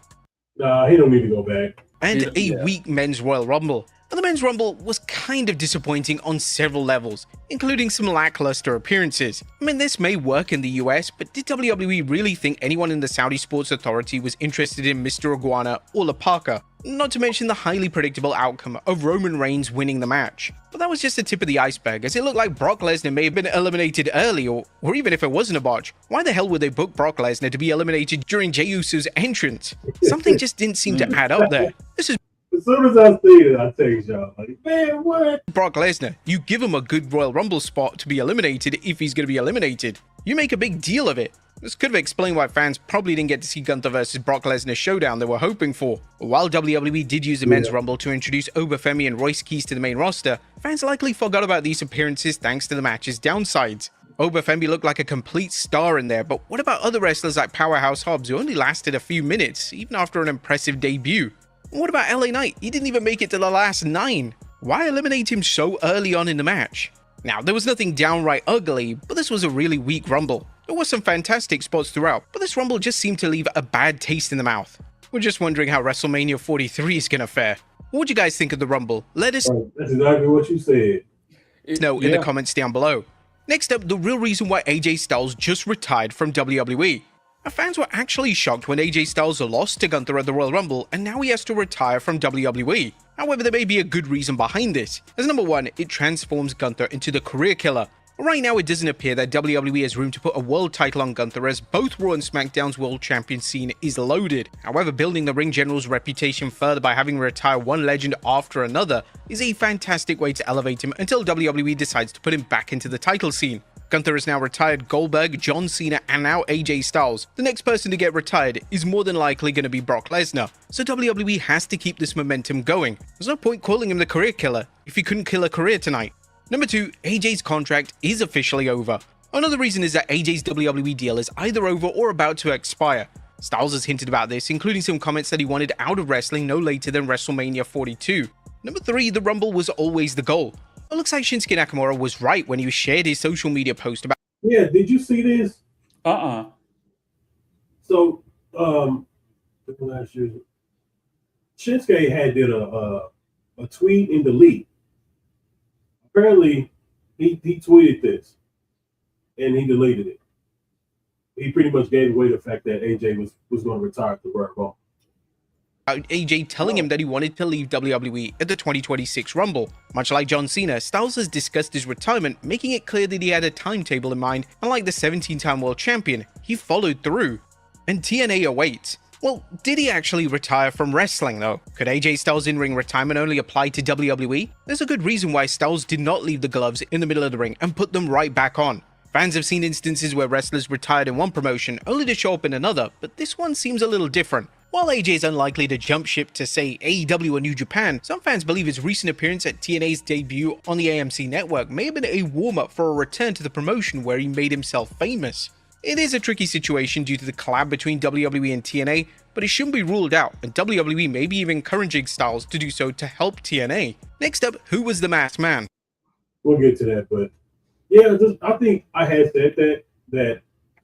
Nah, he don't need to go back. And a weak Men's Royal Rumble. But the Men's Rumble was kind of disappointing on several levels, including some lackluster appearances. I mean, this may work in the US, but did WWE really think anyone in the Saudi Sports Authority was interested in Mr. Iguana or La Parka? Not to mention the highly predictable outcome of Roman Reigns winning the match. But that was just the tip of the iceberg, as it looked like Brock Lesnar may have been eliminated early, or even if it wasn't a botch, why the hell would they book Brock Lesnar to be eliminated during Jey Uso's entrance? Something just didn't seem to add up there. This is as soon as I see it, I text y'all, like, man, what? Brock Lesnar. You give him a good Royal Rumble spot to be eliminated if he's going to be eliminated. You make a big deal of it. This could have explained why fans probably didn't get to see Gunther versus Brock Lesnar showdown they were hoping for. While WWE did use the Men's Rumble to introduce Obafemi and Royce Keys to the main roster, fans likely forgot about these appearances thanks to the match's downsides. Obafemi looked like a complete star in there, but what about other wrestlers like Powerhouse Hobbs who only lasted a few minutes, even after an impressive debut? What about LA Knight? He didn't even make it to the last 9. Why eliminate him so early on in the match? Now, there was nothing downright ugly, but this was a really weak Rumble. There were some fantastic spots throughout, but this Rumble just seemed to leave a bad taste in the mouth. We're just wondering how WrestleMania 43 is gonna fare. What do you guys think of the Rumble? Let us That's exactly what you said. know in the comments down below. Next up, the real reason why AJ Styles just retired from WWE. Our fans were actually shocked when AJ Styles lost to Gunther at the Royal Rumble, and now he has to retire from WWE. However, there may be a good reason behind this, as number 1, it transforms Gunther into the career killer. Right now, it doesn't appear that WWE has room to put a world title on Gunther, as both Raw and SmackDown's world champion scene is loaded. However, building the Ring General's reputation further by having him retire one legend after another is a fantastic way to elevate him until WWE decides to put him back into the title scene. Gunther has now retired Goldberg, John Cena, and now AJ Styles. The next person to get retired is more than likely going to be Brock Lesnar, so WWE has to keep this momentum going. There's no point calling him the career killer if he couldn't kill a career tonight. Number 2, AJ's contract is officially over. Another reason is that AJ's WWE deal is either over or about to expire. Styles has hinted about this, including some comments that he wanted out of wrestling no later than WrestleMania 42. Number 3, the Rumble was always the goal. It looks like Shinsuke Nakamura was right when he shared his social media post about... Yeah, did you see this? So, last year, Shinsuke had did a tweet and delete. Apparently, he tweeted this, and he deleted it. He pretty much gave away the fact that AJ was going to retire at the Royal Rumble. AJ telling him that he wanted to leave WWE at the 2026 Rumble. Much like John Cena, Styles has discussed his retirement, making it clear that he had a timetable in mind, and like the 17-time world champion, he followed through. And TNA awaits. Well, did he actually retire from wrestling though? Could AJ Styles' in-ring retirement only apply to WWE? There's a good reason why Styles did not leave the gloves in the middle of the ring and put them right back on. Fans have seen instances where wrestlers retired in one promotion only to show up in another, but this one seems a little different. While AJ is unlikely to jump ship to, say, AEW or New Japan, some fans believe his recent appearance at TNA's debut on the AMC network may have been a warm-up for a return to the promotion where he made himself famous. It is a tricky situation due to the collab between WWE and TNA, but it shouldn't be ruled out, and WWE may be even encouraging Styles to do so to help TNA. Next up, who was the masked man? We'll get to that, but yeah, I think I had said that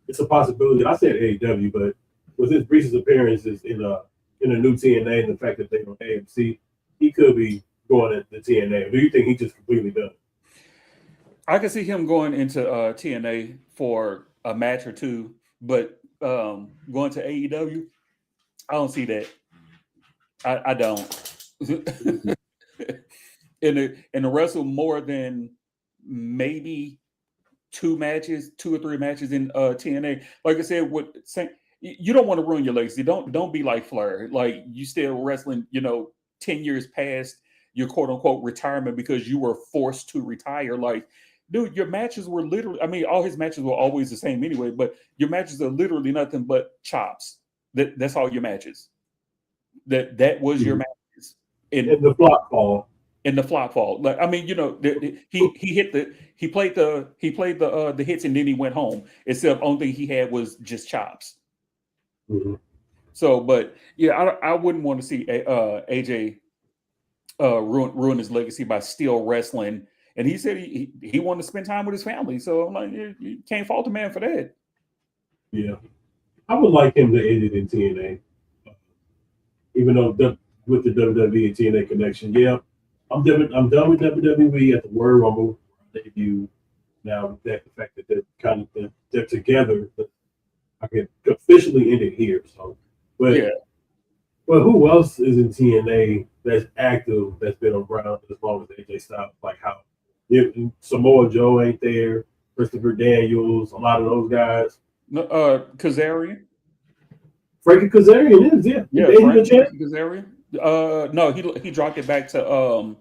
it's a possibility. I said AEW, but with his recent appearances in a new TNA and the fact that they're on AMC, he could be going to TNA. Or do you think he just completely done? I can see him going into TNA for a match or two, but going to AEW, I don't see that. I don't. And to wrestle more than maybe 2 or 3 matches in TNA. Like I said, you don't want to ruin your legacy. Don't be like Flair. Like, you still wrestling, 10 years past your quote unquote retirement because you were forced to retire. Like, dude, your matches were literally, I mean, all his matches were always the same anyway, but your matches are literally nothing but chops. That's all your matches. That was your matches. In the flop fall. In the flop fall. Like, I mean, he played the hits and then he went home. Except only thing he had was just chops. Mm-hmm. So, but yeah, I wouldn't want to see AJ ruin his legacy by still wrestling. And he said he wanted to spend time with his family. So I'm like, you can't fault the man for that. Yeah, I would like him to end it in TNA, even though with the WWE and TNA connection. Yeah, I'm done with WWE at the Royal Rumble debut. Now that the fact that they're together, I can officially end it here. So, but yeah. But who else is in TNA that's active that's been around as long as AJ Styles? Like how Samoa Joe ain't there, Christopher Daniels, a lot of those guys. No, Kazarian. Frankie Kazarian is, yeah. Frankie Kazarian. No, he dropped it back to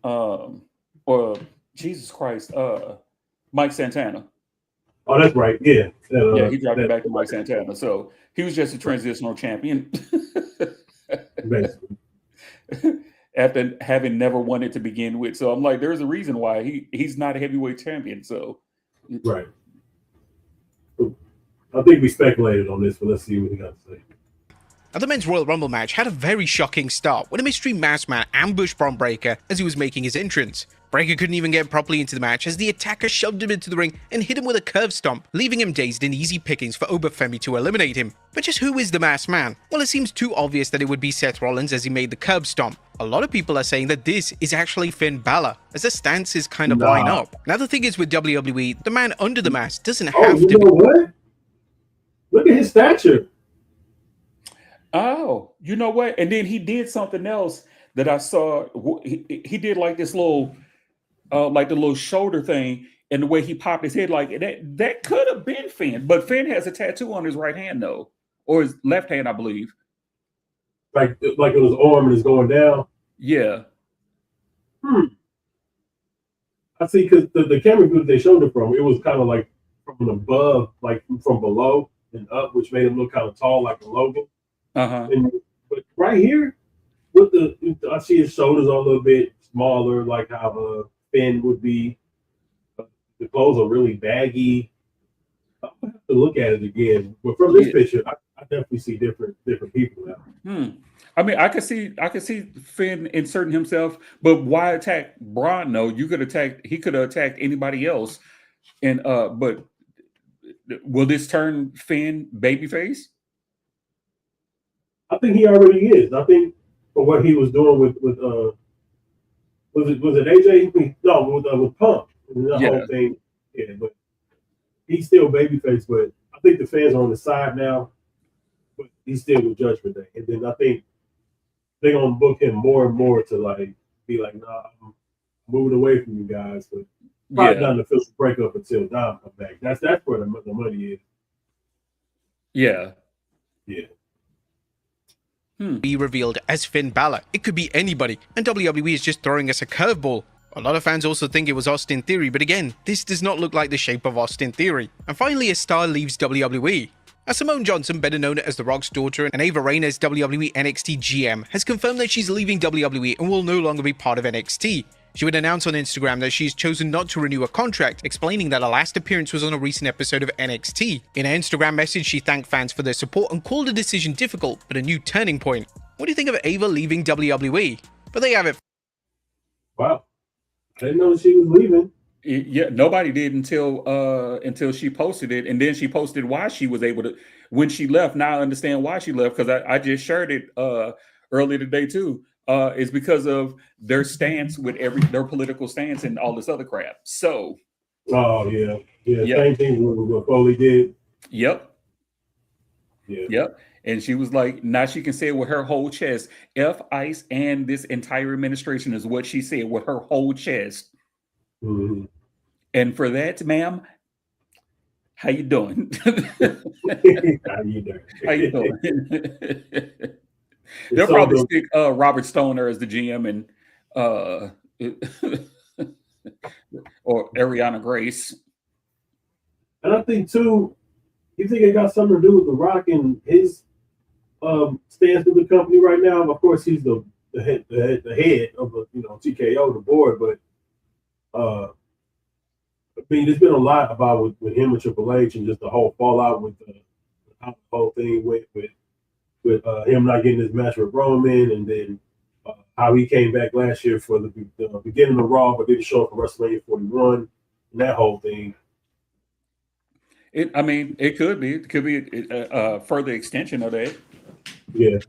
or Jesus Christ, Mike Santana. Oh, that's right. Yeah. Yeah, he dropped it back to Mike Santana. So he was just a transitional champion. Basically. After having never won it to begin with. So I'm like, there's a reason why he's not a heavyweight champion. So right. I think we speculated on this, but let's see what he got to say. Now, the men's Royal Rumble match had a very shocking start when a mystery masked man ambushed Bron Breakker as he was making his entrance. Breakker couldn't even get properly into the match as the attacker shoved him into the ring and hit him with a curve stomp, leaving him dazed and easy pickings for Obafemi to eliminate him. But just who is the masked man? Well, it seems too obvious that it would be Seth Rollins as he made the curb stomp. A lot of people are saying that this is actually Finn Balor, as the stances kind of line up. Now, the thing is with WWE, the man under the mask doesn't have to be... What? Look at his stature. Oh, you know what? And then he did something else that I saw. He did like this little, like the little shoulder thing, and the way he popped his head, like that could have been Finn, but Finn has a tattoo on his right hand though, or his left hand, I believe. Like it was arm is going down. Yeah. I see, because the camera view they showed it from, it was kind of like from above, like from below and up, which made him look kind of tall, like a Logan. But right here, I see his shoulders are a little bit smaller, like how Finn would be. The clothes are really baggy. I'll have to look at it again. But from this picture, I definitely see different people now. I mean, I could see Finn inserting himself, but why attack Braun? No, he could have attacked anybody else. And but will this turn Finn babyface? I think he already is. I think for what he was doing with was it AJ? No, with Punk. The whole thing. Yeah, but he's still babyface. But I think the fans are on the side now. But he's still with Judgment Day, and then I think they're gonna book him more and more to like be like, nah, I'm moving away from you guys. But probably not an official breakup until Dom comes back. That's where the money is. Yeah. Yeah. Be revealed as Finn Balor. It could be anybody, and WWE is just throwing us a curveball. A lot of fans also think it was Austin Theory, but again, this does not look like the shape of Austin Theory. And finally, a star leaves WWE. As Simone Johnson, better known as The Rock's daughter and Ava Raine as WWE NXT GM, has confirmed that she's leaving WWE and will no longer be part of NXT. She would announce on Instagram that she's chosen not to renew a contract, explaining that her last appearance was on a recent episode of NXT. In her Instagram message, she thanked fans for their support and called the decision difficult, but a new turning point. What do you think of Ava leaving WWE? But there you have it. Wow. I didn't know she was leaving. Yeah, nobody did until she posted it, and then she posted why she was able to when she left. Now I understand why she left, because I just shared it earlier today too. It's because of their stance with their political stance and all this other crap. So, oh yeah, same thing with what Foley did. Yep. Yeah. Yep. And she was like, now she can say it with her whole chest. F ICE and this entire administration is what she said with her whole chest. Mm-hmm. And for that, ma'am, how you doing? How you doing? How you doing? They'll probably stick Robert Stoner as the GM and or Ariana Grace. And I think too, you think it got something to do with The Rock and his stance with the company right now? Of course, he's the head of the TKO, the board, but I mean, there's been a lot about with him and Triple H and just the whole fallout with how the whole thing went with him not getting his match with Roman, and then how he came back last year for the beginning of Raw, but didn't show up for WrestleMania 41, and that whole thing. It could be a further extension of that. Yeah.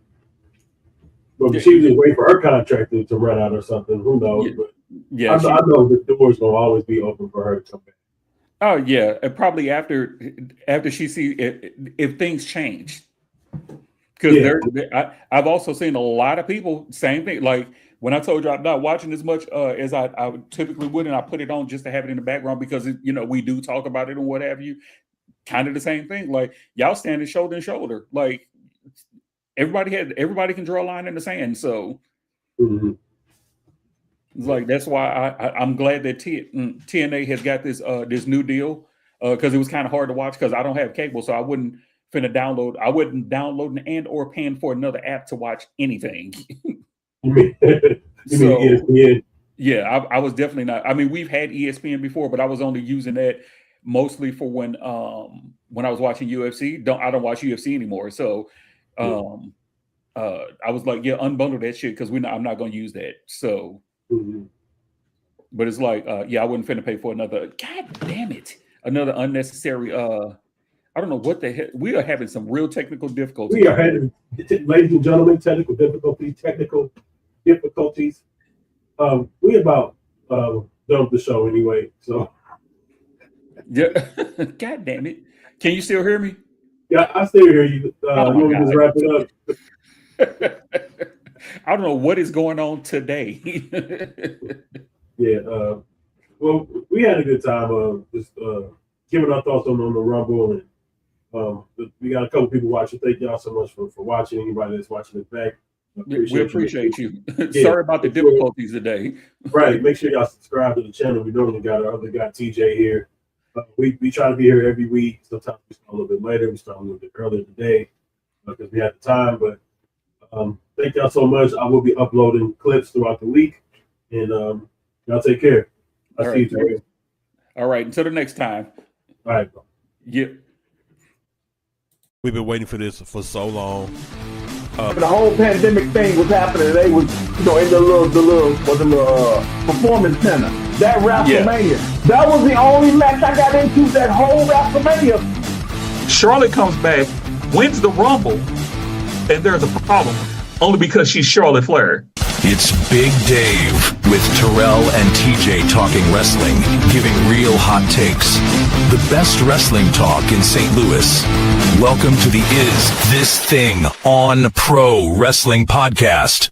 But she was just waiting for her contract to run out or something. Who knows? Yeah. But Yeah, I know the door's gonna always be open for her to come back. Oh yeah, and probably after she sees if things change. Because I've also seen a lot of people same thing. Like when I told you I'm not watching as much as I typically would, and I put it on just to have it in the background because we do talk about it and what have you. Kind of the same thing. Like y'all standing shoulder to shoulder. Like everybody can draw a line in the sand. So. Mm-hmm. It's like that's why I'm glad that TNA has got this new deal because it was kind of hard to watch because I don't have cable, so I wouldn't download and or paying for another app to watch anything. You mean ESPN? Yeah, I was definitely not. I mean, we've had ESPN before, but I was only using that mostly for when I was watching UFC. I don't watch UFC anymore, so I was like, yeah, unbundle that shit because I'm not going to use that. So. Mm-hmm. But it's like, I wouldn't finna pay for another. God damn it! Another unnecessary. I don't know what the heck. We are having some real technical difficulties. We are having, ladies and gentlemen, technical difficulties. We about done with the show anyway. So. Yeah. God damn it! Can you still hear me? Yeah, I still hear you. You want to just wrap it up? I don't know what is going on today. Yeah. Well, we had a good time just giving our thoughts on the Rumble, and we got a couple people watching. Thank y'all so much for watching. Anybody that's watching it back, we appreciate you. Yeah. Sorry about the difficulties today. Right. Make sure y'all subscribe to the channel. We normally got our other guy TJ here. We try to be here every week. Sometimes we start a little bit later. We start a little bit earlier today because we had the time, but. Thank y'all so much. I will be uploading clips throughout the week, and y'all take care. I'll see you tomorrow. All right. Until the next time. All right. Yeah. We've been waiting for this for so long. The whole pandemic thing was happening. They was, in the little performance center. That WrestleMania. Yeah. That was the only match I got into that whole WrestleMania. Charlotte comes back, wins the Rumble, and there's a problem only because she's Charlotte Flair. It's Big Dave with Terrell and TJ talking wrestling, giving real hot takes. The best wrestling talk in St. Louis. Welcome to the Is This Thing on Pro Wrestling Podcast.